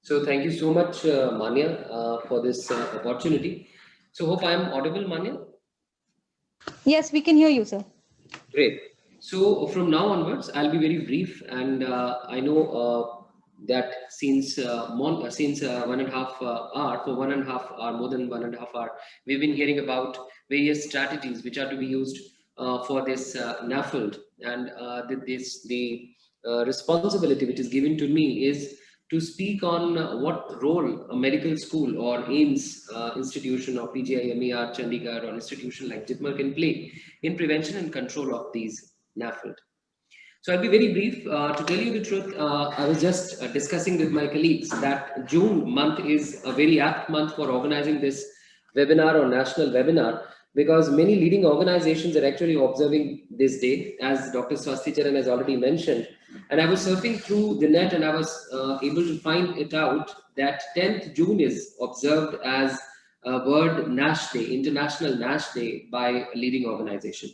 So thank you so much, Manya, for this opportunity. So hope I am audible, Manya. Yes, we can hear you, sir. Great. So from now onwards, I'll be very brief, and I know that since 1.5 hour, for 1.5 hour, more than 1.5 hour, we've been hearing about various strategies which are to be used for this NAFLD, and the responsibility which is given to me is to speak on what role a medical school or AIMS institution or PGIMER, Chandigarh, or institution like JIPMER can play in prevention and control of these NAFLD. So I'll be very brief. To tell you the truth, I was just discussing with my colleagues that June month is a very apt month for organizing this webinar or national webinar, because many leading organizations are actually observing this day, as Dr. Swasti Charan has already mentioned. And I was surfing through the net and I was able to find it out that 10th June is observed as World NASH Day, International NASH Day, by a leading organization.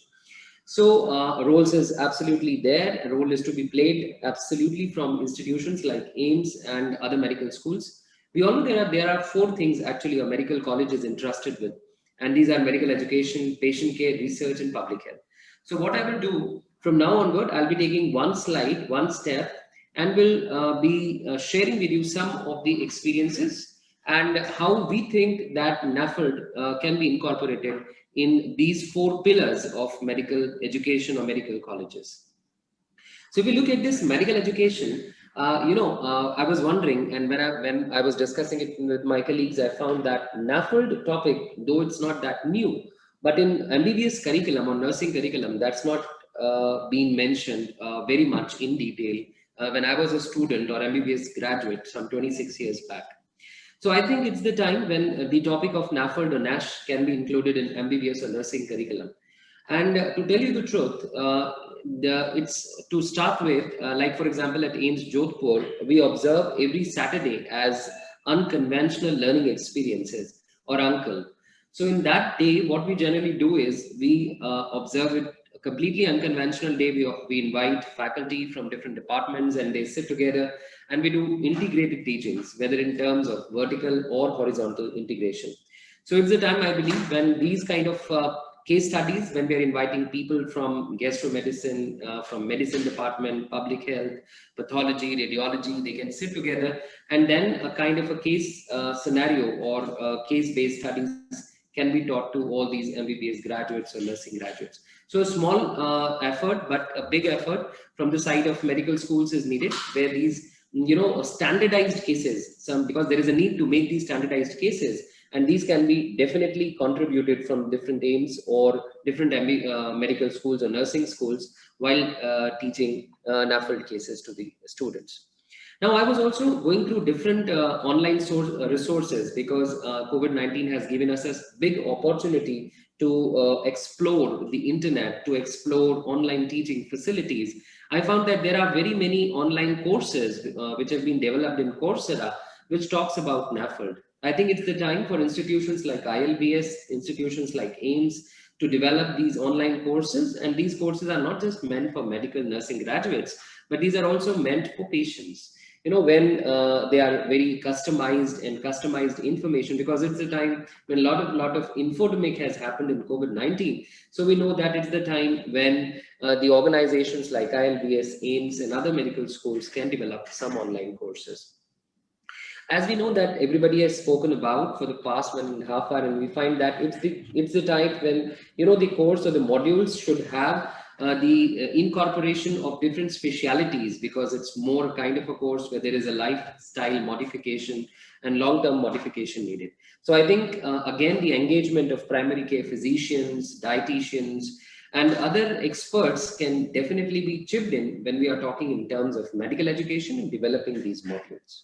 So roles is absolutely there. A role is to be played absolutely from institutions like AIMS and other medical schools. We all know there are four things actually a medical college is entrusted with, and these are medical education, patient care, research, and public health. So what I will do from now onward, I'll be taking one slide, one step, and will be sharing with you some of the experiences and how we think that NAFLD can be incorporated in these four pillars of medical education or medical colleges. So if you look at this medical education, I was wondering, and when I was discussing it with my colleagues, I found that NAFLD topic, though it's not that new, but in MBBS curriculum or nursing curriculum, that's not been mentioned very much in detail when I was a student or MBBS graduate some 26 years back. So I think it's the time when the topic of NAFLD or NASH can be included in MBBS or nursing curriculum. And to tell you the truth, it's to start with, like for example at AIMS Jodhpur, we observe every Saturday as unconventional learning experiences or UNCLE. So in that day, what we generally do is we observe it a completely unconventional day. We invite faculty from different departments and they sit together and we do integrated teachings, whether in terms of vertical or horizontal integration. So it's the time I believe when these kind of case studies, when we are inviting people from gastro-medicine, from medicine department, public health, pathology, radiology, they can sit together and then a kind of a case scenario or case-based studies can be taught to all these MBBS graduates or nursing graduates. So a small effort, but a big effort from the side of medical schools is needed, where these standardized cases, because there is a need to make these standardized cases, and these can be definitely contributed from different AIMS or different medical schools or nursing schools while teaching NAFLD cases to the students. Now, I was also going through different online resources because COVID-19 has given us a big opportunity to explore the internet, to explore online teaching facilities. I found that there are very many online courses which have been developed in Coursera, which talks about NAFLD. I think it's the time for institutions like ILBS, institutions like AIMS to develop these online courses. And these courses are not just meant for medical nursing graduates, but these are also meant for patients. When they are very customized information, because it's the time when a lot of infodemic has happened in COVID-19. So we know that it's the time when the organizations like ILBS, AIMS, and other medical schools can develop some online courses. As we know that everybody has spoken about for the past 1.5 hours, and we find that it's the type when the course or the modules should have the incorporation of different specialities, because it's more kind of a course where there is a lifestyle modification and long-term modification needed. So I think again the engagement of primary care physicians, dietitians, and other experts can definitely be chipped in when we are talking in terms of medical education and developing these modules.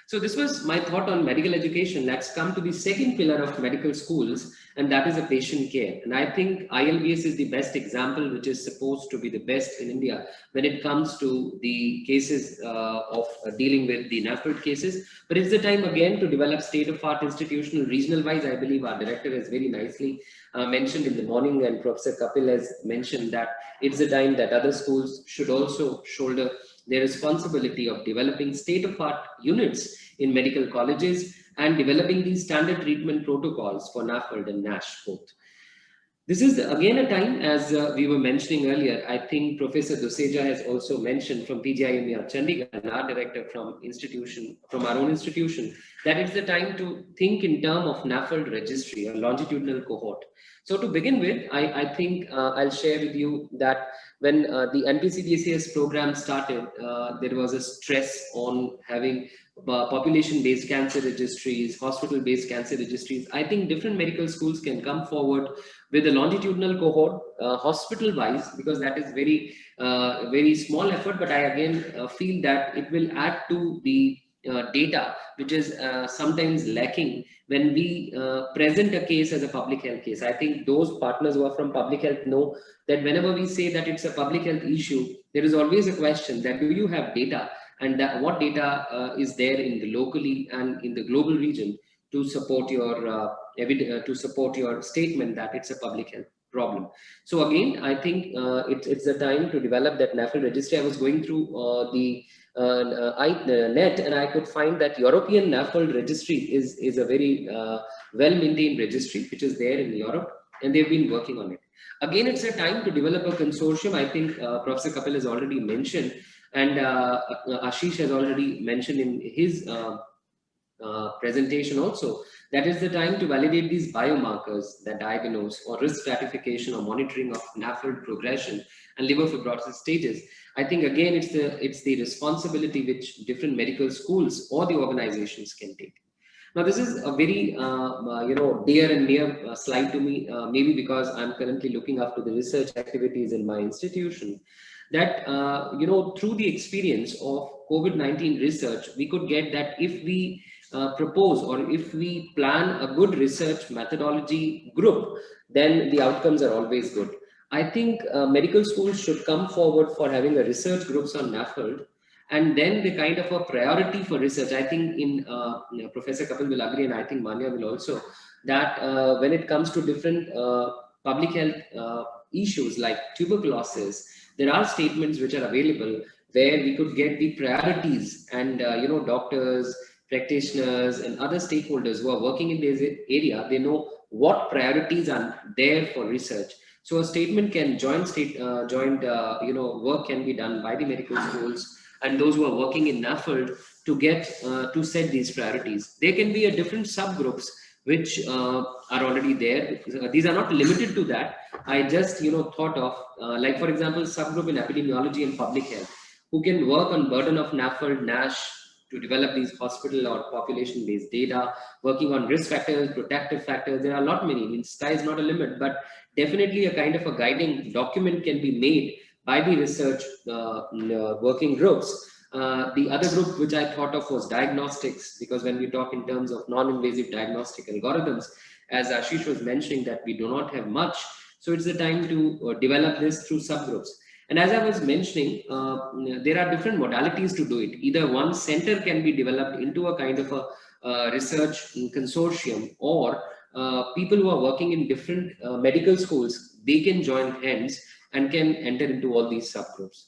So this was my thought on medical education. Let's come to the second pillar of medical schools, and that is a patient care. And I think ILBS is the best example, which is supposed to be the best in India when it comes to the cases of dealing with the NAFLD cases. But it's the time again to develop state-of-art institutional regional-wise. I believe our director has very nicely mentioned in the morning, and Professor Kapil has mentioned that it's the time that other schools should also shoulder their responsibility of developing state-of-art units in medical colleges and developing these standard treatment protocols for NAFLD and NASH both. This is again a time, as we were mentioning earlier, I think Professor Duseja has also mentioned from PGIMER Chandigarh, our director from our own institution, that it's the time to think in terms of NAFLD registry, a longitudinal cohort. So to begin with, I think I'll share with you that when the NPCDCS program started, there was a stress on having population-based cancer registries, hospital-based cancer registries. I think different medical schools can come forward with a longitudinal cohort, hospital-wise, because that is very small effort. But I again feel that it will add to the data, which is sometimes lacking when we present a case as a public health case. I think those partners who are from public health know that whenever we say that it's a public health issue, there is always a question that do you have data, and that what data is there in the locally and in the global region to support your statement that it's a public health problem. So again, I think it's the time to develop that NAFLD registry. I was going through the net, and I could find that European NAFLD registry is a very well-maintained registry, which is there in Europe, and they've been working on it. Again, it's a time to develop a consortium. I think Professor Kapil has already mentioned, and Ashish has already mentioned in his presentation also, that is the time to validate these biomarkers that diagnose or risk stratification or monitoring of NAFLD progression and liver fibrosis stages. I think again, it's the responsibility which different medical schools or the organizations can take. Now, this is a very dear and near slide to me, maybe because I'm currently looking after the research activities in my institution. That through the experience of COVID-19 research, we could get that if we propose or if we plan a good research methodology group, then the outcomes are always good. I think medical schools should come forward for having a research groups on NAFLD, and then the kind of a priority for research. I think in Professor Kapil will agree, and I think Manya will also, that when it comes to different public health issues like tuberculosis, there are statements which are available where we could get the priorities, and doctors, practitioners, and other stakeholders who are working in this area, they know what priorities are there for research. So a statement can joint work can be done by the medical schools and those who are working in NAFLD to get to set these priorities. There can be a different subgroups which are already there. These are not limited to that. I just thought of like, for example, subgroup in epidemiology and public health who can work on burden of NAFLD, NASH to develop these hospital or population-based data, working on risk factors, protective factors. There are a lot many. I mean, sky is not a limit, but definitely a kind of a guiding document can be made by the research working groups. The other group which I thought of was diagnostics, because when we talk in terms of non-invasive diagnostic algorithms, as Ashish was mentioning, that we do not have much. So it's the time to develop this through subgroups. And as I was mentioning, there are different modalities to do it. Either one center can be developed into a kind of a research consortium, or people who are working in different medical schools, they can join hands and can enter into all these subgroups.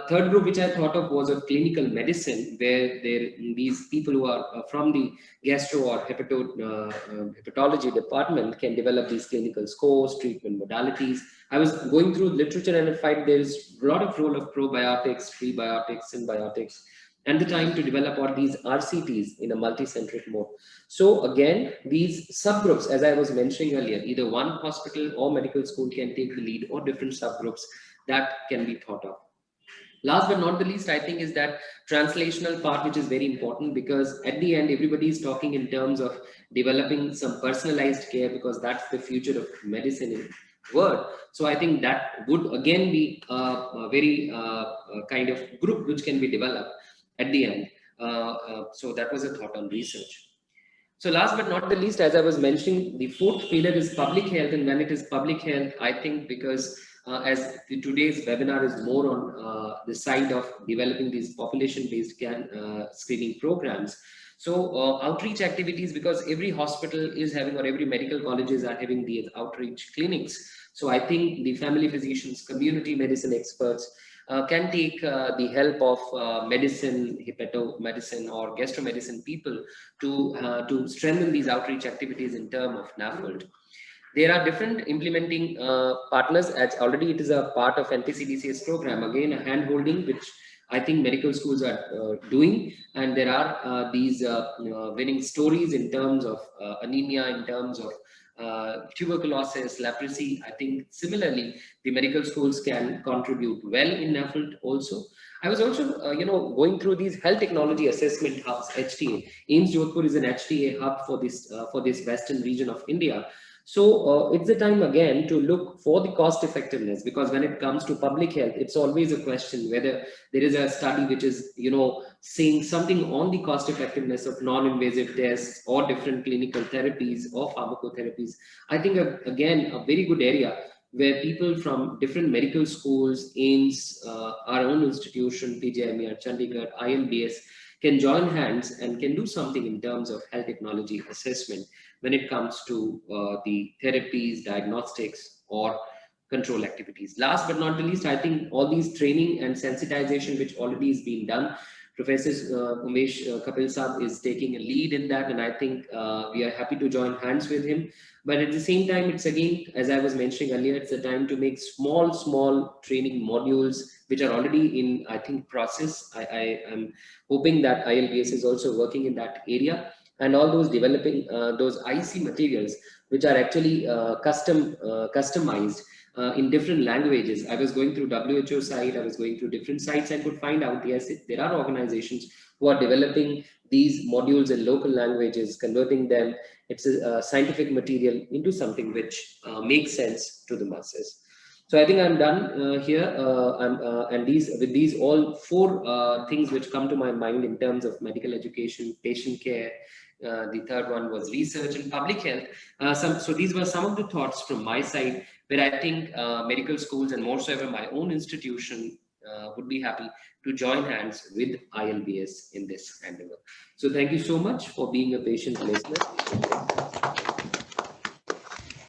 Third group which I thought of was of clinical medicine, where these people who are from the gastro or hepatology department can develop these clinical scores, treatment modalities. I was going through literature and I find there is a lot of role of probiotics, prebiotics, symbiotics, and the time to develop all these RCTs in a multi-centric mode. So again, these subgroups, as I was mentioning earlier, either one hospital or medical school can take the lead, or different subgroups that can be thought of. Last but not the least, I think, is that translational part, which is very important, because at the end, everybody is talking in terms of developing some personalized care, because that's the future of medicine in the world. So I think that would again be a very kind of group which can be developed at the end. So that was a thought on research. So last but not the least, as I was mentioning, the fourth pillar is public health. And when it is public health, I think because as today's webinar is more on the side of developing these population-based screening programs. So outreach activities, because every hospital is having, or every medical colleges are having these outreach clinics. So I think the family physicians, community medicine experts, can take the help of medicine, hepatomedicine or gastromedicine people to strengthen these outreach activities in terms of NAFLD. There are different implementing partners, as already it is a part of NPCDCS program. Again, a hand-holding, which I think medical schools are doing. And there are these winning stories in terms of anemia, in terms of tuberculosis, leprosy. I think similarly, the medical schools can contribute well in NAFLD also. I was also, going through these health technology assessment hubs, HTA. AIIMS Jodhpur is an HTA hub for this western region of India. So it's the time again to look for the cost effectiveness, because when it comes to public health, it's always a question whether there is a study which is, saying something on the cost effectiveness of non-invasive tests or different clinical therapies or pharmacotherapies. I think, again, a very good area where people from different medical schools, AIIMS, our own institution, PGIMER, Chandigarh, ILBS, can join hands and can do something in terms of health technology assessment when it comes to the therapies, diagnostics, or control activities. Last but not the least, I think all these training and sensitization, which already is being done, Professor Umesh Kapil Saab is taking a lead in that, and I think we are happy to join hands with him. But at the same time, it's again, as I was mentioning earlier, it's a time to make small training modules, which are already in, I think, process. I am hoping that ILBS is also working in that area, and all those developing those IC materials, which are actually customized in different languages. I was going through WHO site, I was going through different sites, and could find out, yes, there are organizations who are developing these modules in local languages, converting them, it's a scientific material, into something which makes sense to the masses. So I think I'm done here, and with these all four things which come to my mind in terms of medical education, patient care. The third one was research and public health. So these were some of the thoughts from my side, where I think medical schools, and more so ever my own institution, would be happy to join hands with ILBS in this endeavor. So thank you so much for being a patient listener.